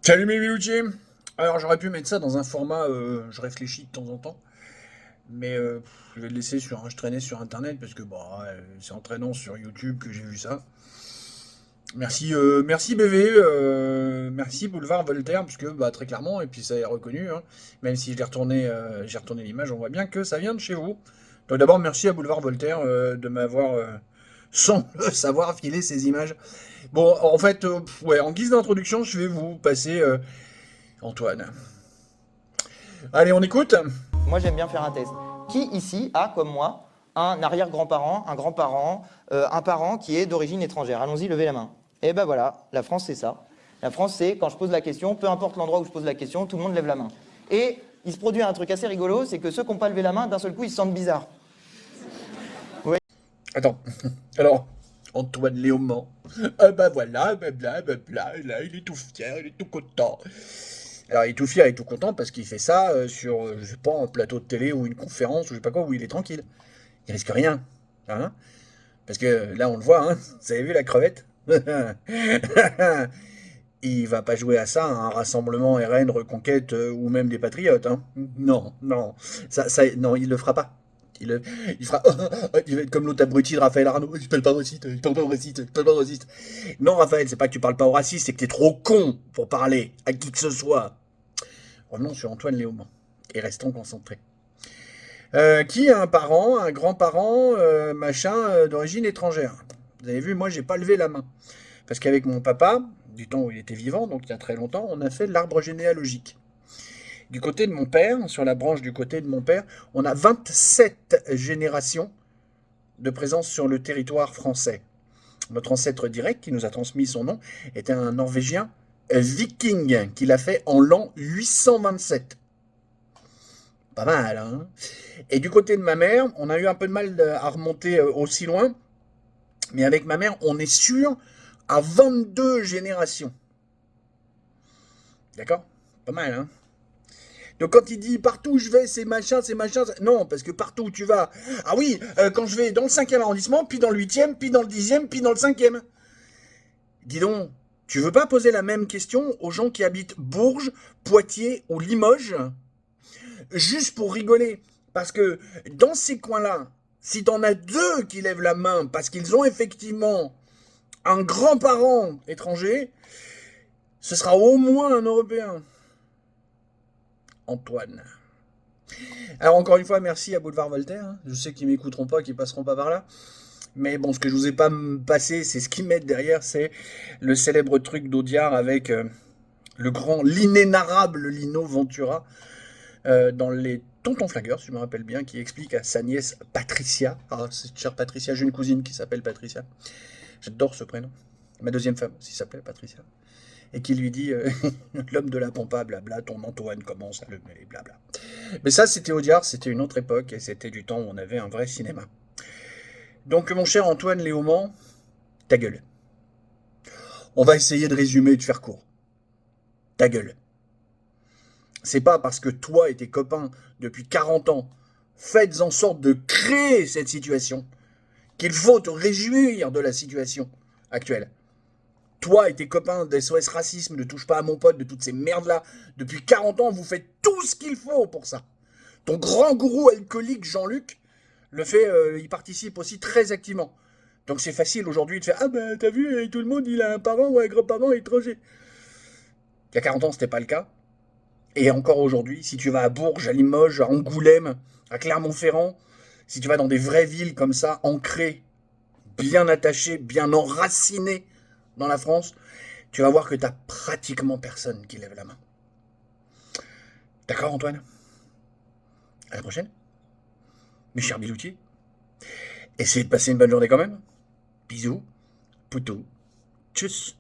Salut mes Milouchi. Alors j'aurais pu mettre ça dans un format, je réfléchis de temps en temps, mais je vais le laisser je traîner sur internet parce que bah, c'est entraînant sur YouTube que j'ai vu ça. Merci, merci BV, merci Boulevard Voltaire, puisque bah, très clairement, et puis ça est reconnu, hein, même si j'ai retourné l'image, on voit bien que ça vient de chez vous. Donc d'abord merci à Boulevard Voltaire de m'avoir, sans le savoir, filé ces images. Bon, en fait, ouais, en guise d'introduction, je vais vous passer Antoine. Allez, on écoute. Moi, j'aime bien faire un test. Qui ici a, comme moi, un arrière-grand-parent, un grand-parent, un parent qui est d'origine étrangère? Allons-y, levez la main. Et ben voilà, la France, c'est ça. La France, c'est quand je pose la question, peu importe l'endroit où je pose la question, tout le monde lève la main. Et il se produit un truc assez rigolo, c'est que ceux qui n'ont pas levé la main, d'un seul coup, ils se sentent bizarres. Ouais. Attends. Alors, Antoine Léaumont. Ah bah voilà, blablabla, là, il est tout fier, il est tout content. Alors, il est tout fier et tout content parce qu'il fait ça sur, je sais pas, un plateau de télé ou une conférence ou je sais pas quoi, où il est tranquille. Il risque rien. Hein. Parce que là, on le voit, hein. Vous avez vu la crevette? Il va pas jouer à ça, un rassemblement RN, Reconquête ou même des Patriotes. Hein. Non, non. Non, il le fera pas. Il fera. Il va être comme l'autre abruti de Raphaël Arnaud. Je parle pas raciste, je parle pas raciste, je parle pas raciste. Non, Raphaël, c'est pas que tu parles pas au raciste, c'est que t'es trop con pour parler à qui que ce soit. Revenons sur Antoine Léaumont et restons concentrés. Qui a un parent, un grand-parent, machin, d'origine étrangère? Vous avez vu, moi, j'ai pas levé la main. Parce qu'avec mon papa, du temps où il était vivant, donc il y a très longtemps, on a fait l'arbre généalogique. Du côté de mon père, sur la branche du côté de mon père, on a 27 générations de présence sur le territoire français. Notre ancêtre direct, qui nous a transmis son nom, était un Norvégien viking, qu'il a fait en l'an 827. Pas mal, hein? Et du côté de ma mère, on a eu un peu de mal à remonter aussi loin, mais avec ma mère, on est sûr à 22 générations. D'accord? Pas mal, hein? Donc quand il dit partout où je vais, c'est machin, c'est machin. Non, parce que partout où tu vas. Ah oui, quand je vais dans le 5e arrondissement, puis dans le 8e, puis dans le 10e, puis dans le 5e. Dis donc, tu veux pas poser la même question aux gens qui habitent Bourges, Poitiers ou Limoges? Juste pour rigoler. Parce que dans ces coins-là, si t'en as deux qui lèvent la main parce qu'ils ont effectivement un grand-parent étranger, ce sera au moins un Européen. Antoine. Alors encore une fois, merci à Boulevard Voltaire. Hein. Je sais qu'ils m'écouteront pas, qu'ils passeront pas par là. Mais bon, ce que je vous ai pas passé, c'est ce qu'ils mettent derrière, c'est le célèbre truc d'Audiard avec le grand, l'inénarrable Lino Ventura dans les Tontons Flingueurs, si je me rappelle bien, qui explique à sa nièce Patricia. Ah, cette chère Patricia, j'ai une cousine qui s'appelle Patricia. J'adore ce prénom. Ma deuxième femme aussi s'appelait Patricia. Et qui lui dit l'homme de la pampa, blabla, ton Antoine commence à le mêler, blabla. Mais ça, c'était Audiard, c'était une autre époque, et c'était du temps où on avait un vrai cinéma. Donc, mon cher Antoine Léaumont, ta gueule. On va essayer de résumer et de faire court. Ta gueule. C'est pas parce que toi et tes copains, depuis 40 ans, faites en sorte de créer cette situation qu'il faut te réjouir de la situation actuelle. Toi et tes copains d'SOS Racisme, ne touche pas à mon pote, de toutes ces merdes-là, depuis 40 ans, vous faites tout ce qu'il faut pour ça. Ton grand gourou alcoolique Jean-Luc le fait, il participe aussi très activement. Donc c'est facile aujourd'hui de faire ah ben t'as vu tout le monde il a un parent ou un grand-parent étranger. Il y a 40 ans c'était pas le cas. Et encore aujourd'hui, si tu vas à Bourges, à Limoges, à Angoulême, à Clermont-Ferrand, si tu vas dans des vraies villes comme ça, ancrées, bien attachées, bien enracinées dans la France, tu vas voir que t'as pratiquement personne qui lève la main. D'accord Antoine? À la prochaine, mes chers biloutiers. Essayez de passer une bonne journée quand même. Bisous, poutou, tchuss.